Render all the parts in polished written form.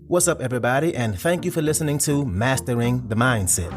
What's up, everybody, and thank you for listening to Mastering the Mindset.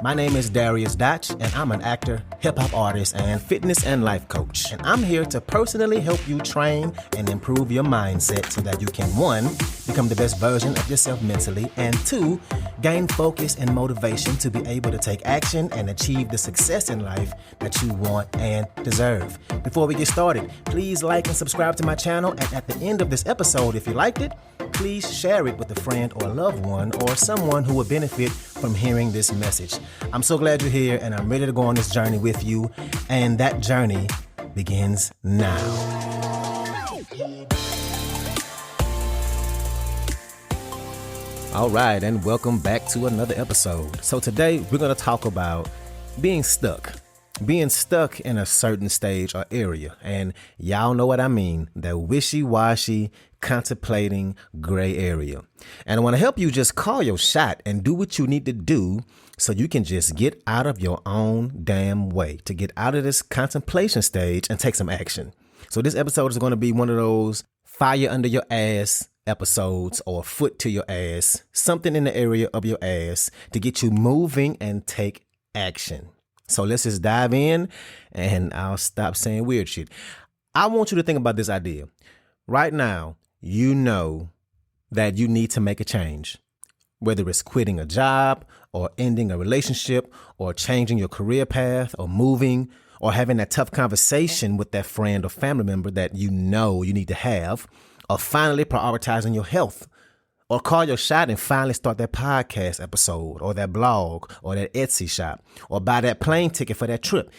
My name is Dariusdotch, and I'm an actor, hip-hop artist, and fitness and life coach. And I'm here to personally help you train and improve your mindset so that you can, 1, become the best version of yourself mentally, and 2, gain focus and motivation to be able to take action and achieve the success in life that you want and deserve. Before we get started, please like and subscribe to my channel, and at the end of this episode, if you liked it, please share it with a friend or a loved one or someone who would benefit from hearing this message. I'm so glad you're here, and I'm ready to go on this journey with you, and that journey begins now. All right, and welcome back to another episode. So today we're going to talk about being stuck in a certain stage or area. And y'all know what I mean, that wishy-washy, contemplating gray area. And I want to help you just call your shot and do what you need to do so you can just get out of your own damn way, to get out of this contemplation stage and take some action. So this episode is going to be one of those fire under your ass episodes, or foot to your ass, something in the area of your ass to get you moving and take action. So let's just dive in, and I'll stop saying weird shit. I want you to think about this idea. Right now, you know that you need to make a change, whether it's quitting a job or ending a relationship or changing your career path or moving or having that tough conversation with that friend or family member that you know you need to have, or finally prioritizing your health, or call your shot and finally start that podcast episode or that blog or that Etsy shop or buy that plane ticket for that trip.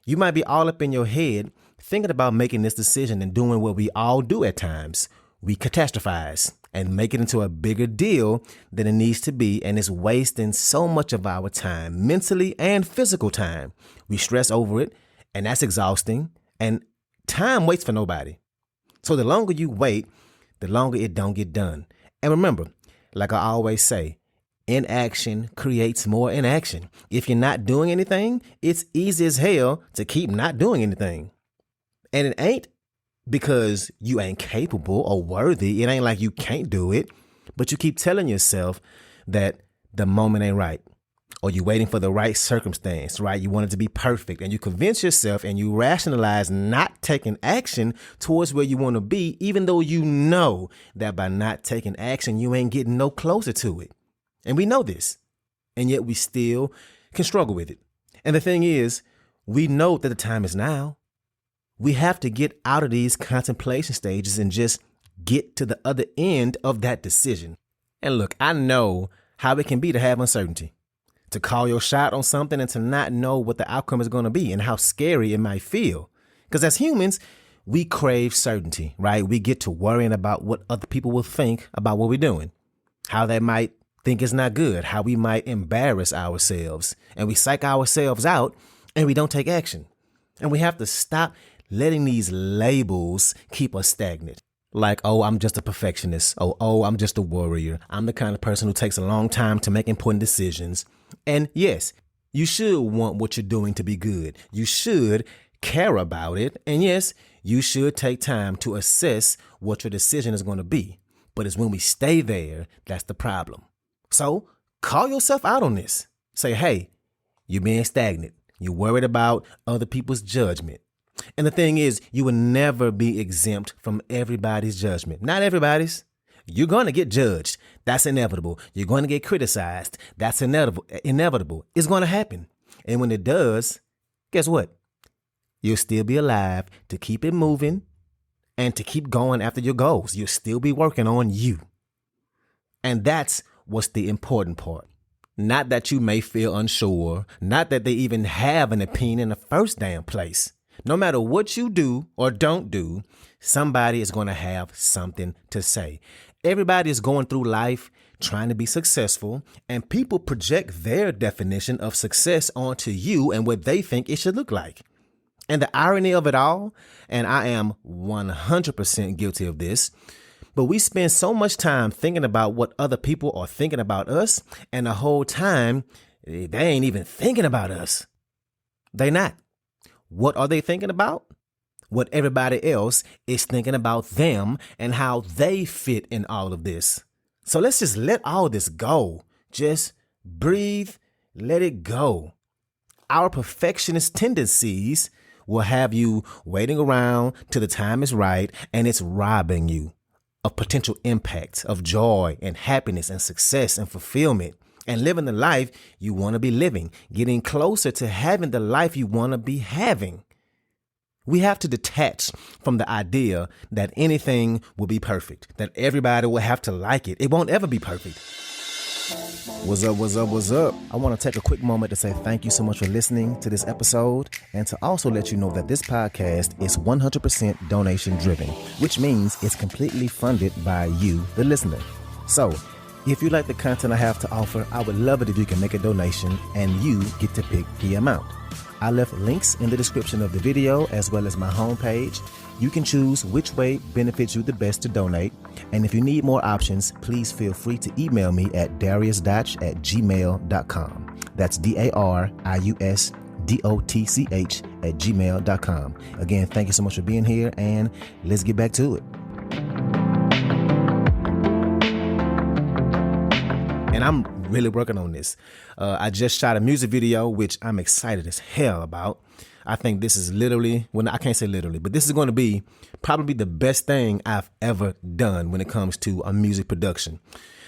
You might be all up in your head thinking about making this decision and doing what we all do at times. We catastrophize and make it into a bigger deal than it needs to be, and it's wasting so much of our time, mentally and physical time. We stress over it, and that's exhausting, and time waits for nobody. So the longer you wait, the longer it don't get done. And remember, like I always say, inaction creates more inaction. If you're not doing anything, it's easy as hell to keep not doing anything. And it ain't because you ain't capable or worthy. It ain't like you can't do it, but you keep telling yourself that the moment ain't right, or you're waiting for the right circumstance, right? You want it to be perfect, and you convince yourself and you rationalize not taking action towards where you want to be, even though you know that by not taking action, you ain't getting no closer to it. And we know this, and yet we still can struggle with it. And the thing is, we know that the time is now. We have to get out of these contemplation stages and just get to the other end of that decision. And look, I know how it can be to have uncertainty, to call your shot on something and to not know what the outcome is going to be and how scary it might feel. Because as humans, we crave certainty, right? We get to worrying about what other people will think about what we're doing, how they might think it's not good, how we might embarrass ourselves, and we psych ourselves out and we don't take action. And we have to stop letting these labels keep us stagnant. Like, oh, I'm just a perfectionist. Oh, I'm just a worrier. I'm the kind of person who takes a long time to make important decisions. And yes, you should want what you're doing to be good. You should care about it. And yes, you should take time to assess what your decision is going to be. But it's when we stay there, that's the problem. So call yourself out on this. Say, hey, you're being stagnant. You're worried about other people's judgment. And the thing is, you will never be exempt from everybody's judgment. Not everybody's. You're going to get judged. That's inevitable. You're going to get criticized. That's inevitable. It's going to happen. And when it does, guess what? You'll still be alive to keep it moving and to keep going after your goals. You'll still be working on you. And that's what's the important part. Not that you may feel unsure. Not that they even have an opinion in the first damn place. No matter what you do or don't do, somebody is going to have something to say. Everybody is going through life trying to be successful, and people project their definition of success onto you and what they think it should look like. And the irony of it all, and I am 100% guilty of this, but we spend so much time thinking about what other people are thinking about us, and the whole time, they ain't even thinking about us. They not. What are they thinking about? What everybody else is thinking about them and how they fit in all of this. So let's just let all this go. Just breathe, let it go. Our perfectionist tendencies will have you waiting around till the time is right, and it's robbing you of potential impact, of joy and happiness and success and fulfillment, and living the life you want to be living, getting closer to having the life you want to be having. We have to detach from the idea that anything will be perfect, that everybody will have to like it. It won't ever be perfect. What's up, what's up, what's up? I want to take a quick moment to say thank you so much for listening to this episode, and to also let you know that this podcast is 100% donation driven, which means it's completely funded by you, the listener. So if you like the content I have to offer, I would love it if you can make a donation and you get to pick the amount. I left links in the description of the video as well as my homepage. You can choose which way benefits you the best to donate. And if you need more options, please feel free to email me at dariusdotch@gmail.com. That's dariusdotch@gmail.com. Again, thank you so much for being here, and let's get back to it. And I'm really working on this. I just shot a music video, which I'm excited as hell about. I think this is literally, well, I can't say literally, but this is going to be probably the best thing I've ever done when it comes to a music production.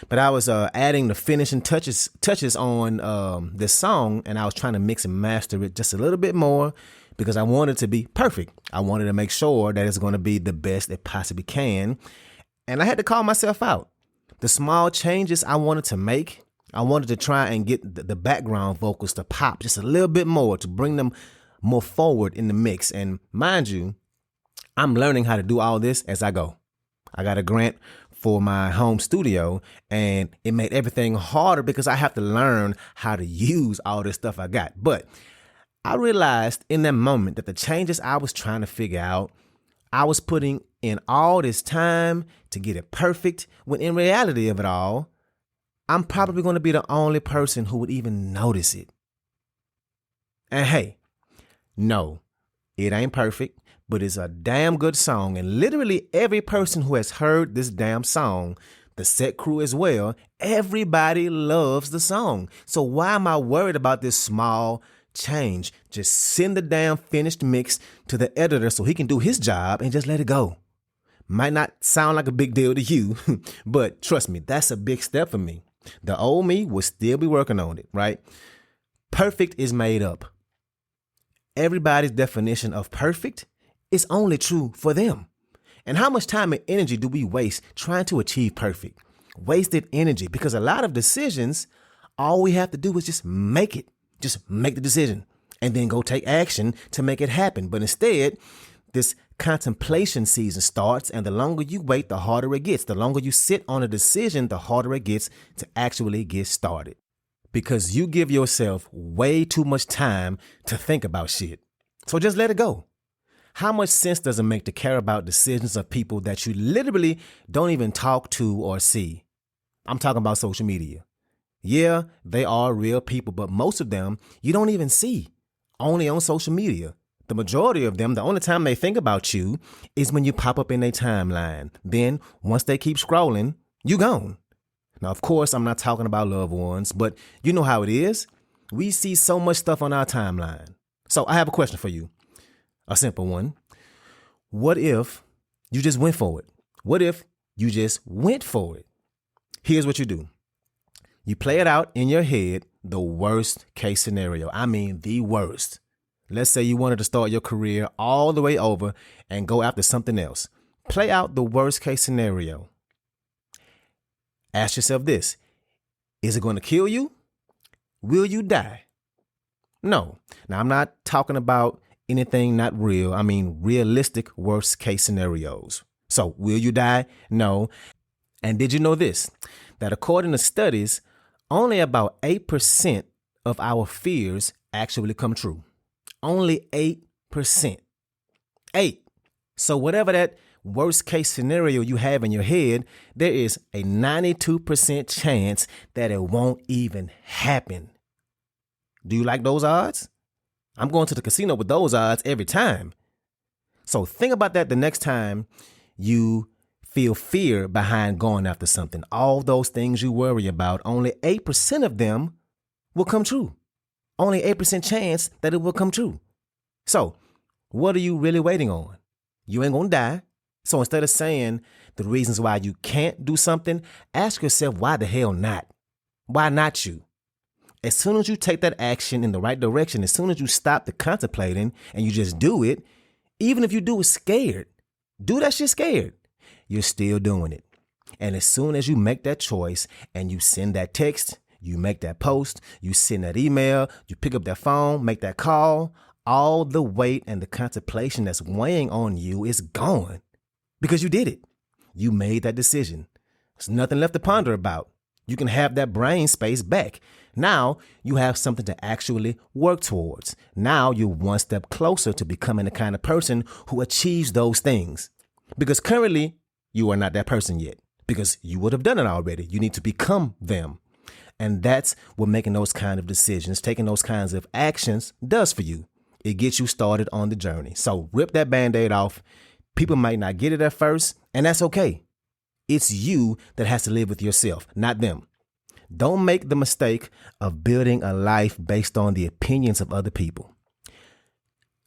But I was adding the finishing touches on this song, and I was trying to mix and master it just a little bit more because I wanted it to be perfect. I wanted to make sure that it's going to be the best it possibly can. And I had to call myself out. The small changes I wanted to make, I wanted to try and get the background vocals to pop just a little bit more, to bring them more forward in the mix. And mind you, I'm learning how to do all this as I go. I got a grant for my home studio, and it made everything harder because I have to learn how to use all this stuff I got. But I realized in that moment that the changes I was trying to figure out, I was putting in all this time to get it perfect, when in reality of it all, I'm probably going to be the only person who would even notice it. And hey, no, it ain't perfect, but it's a damn good song. And literally every person who has heard this damn song, the set crew as well, everybody loves the song. So why am I worried about this small change? Just send the damn finished mix to the editor so he can do his job and just let it go. Might not sound like a big deal to you, but trust me, that's a big step for me. The old me will still be working on it, right? Perfect is made up. Everybody's definition of perfect is only true for them. And how much time and energy do we waste trying to achieve perfect? Wasted energy, because a lot of decisions, all we have to do is just make it. Just make the decision and then go take action to make it happen. But instead, this contemplation season starts, and the longer you wait, the harder it gets. The longer you sit on a decision, the harder it gets to actually get started. Because you give yourself way too much time to think about shit. So just let it go. How much sense does it make to care about decisions of people that you literally don't even talk to or see? I'm talking about social media. Yeah, they are real people, but most of them you don't even see, only on social media. The majority of them, the only time they think about you is when you pop up in their timeline. Then once they keep scrolling, you gone. Now, of course, I'm not talking about loved ones, but you know how it is. We see so much stuff on our timeline. So I have a question for you. A simple one. What if you just went for it? What if you just went for it? Here's what you do. You play it out in your head, the worst case scenario. I mean, the worst. Let's say you wanted to start your career all the way over and go after something else. Play out the worst case scenario. Ask yourself this. Is it going to kill you? Will you die? No. Now, I'm not talking about anything not real. I mean, realistic worst case scenarios. So, will you die? No. And did you know this? That according to studies, only about 8% of our fears actually come true. Only 8%. 8. So whatever that worst case scenario you have in your head, there is a 92% chance that it won't even happen. Do you like those odds? I'm going to the casino with those odds every time. So think about that the next time you feel fear behind going after something. All those things you worry about, only 8% of them will come true. Only 8% chance that it will come true. So, what are you really waiting on? You ain't gonna die. So instead of saying the reasons why you can't do something, ask yourself, why the hell not? Why not you? As soon as you take that action in the right direction, as soon as you stop the contemplating and you just do it, even if you do it scared, do that shit scared, you're still doing it. And as soon as you make that choice and you send that text, you make that post, you send that email, you pick up that phone, make that call, all the weight and the contemplation that's weighing on you is gone because you did it. You made that decision. There's nothing left to ponder about. You can have that brain space back. Now you have something to actually work towards. Now you're one step closer to becoming the kind of person who achieves those things. Because currently you are not that person yet, because you would have done it already. You need to become them. And that's what making those kind of decisions, taking those kinds of actions does for you. It gets you started on the journey. So rip that Band-Aid off. People might not get it at first, and that's okay. It's you that has to live with yourself, not them. Don't make the mistake of building a life based on the opinions of other people.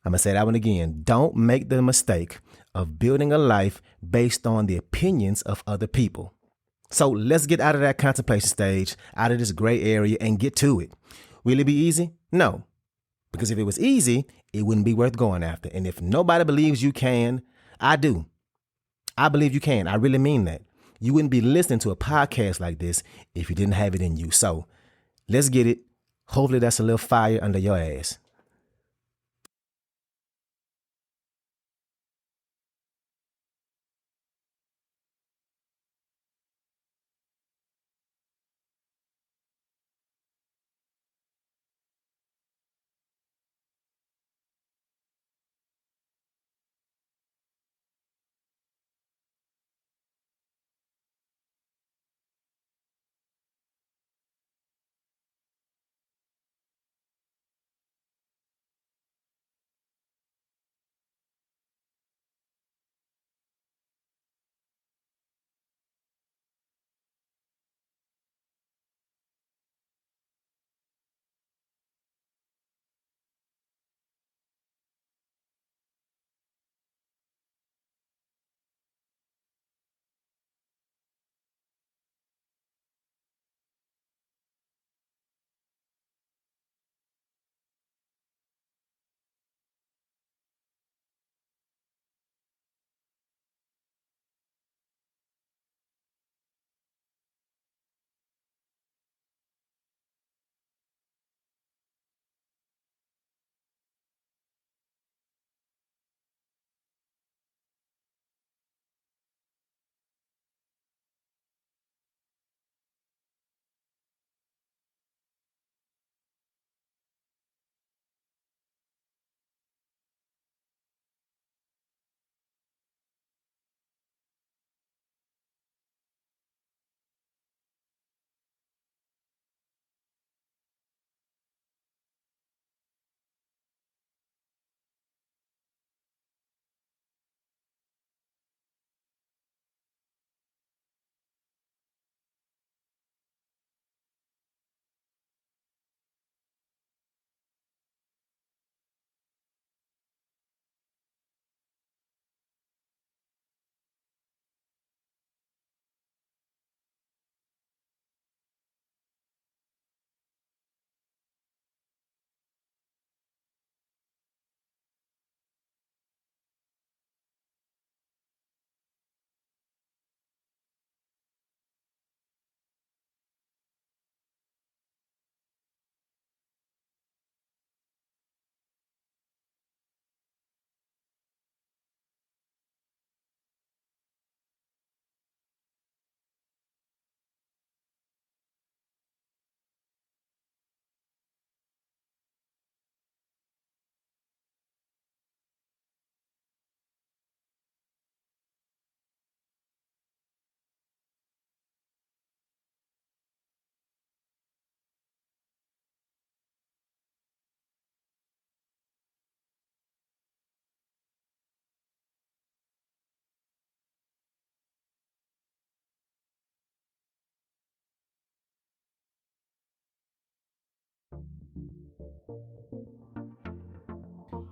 I'm going to say that one again. Don't make the mistake of building a life based on the opinions of other people. So let's get out of that contemplation stage, out of this gray area, and get to it. Will it be easy? No. Because if it was easy, it wouldn't be worth going after. And if nobody believes you can, I do. I believe you can. I really mean that. You wouldn't be listening to a podcast like this if you didn't have it in you. So let's get it. Hopefully that's a little fire under your ass.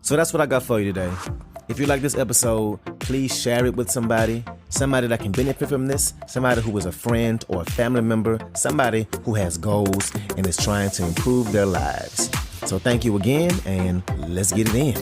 So that's what I got for you today. If you like this episode, please share it with somebody that can benefit from this, somebody who is a friend or a family member, somebody who has goals and is trying to improve their lives. So thank you again, and let's get it in.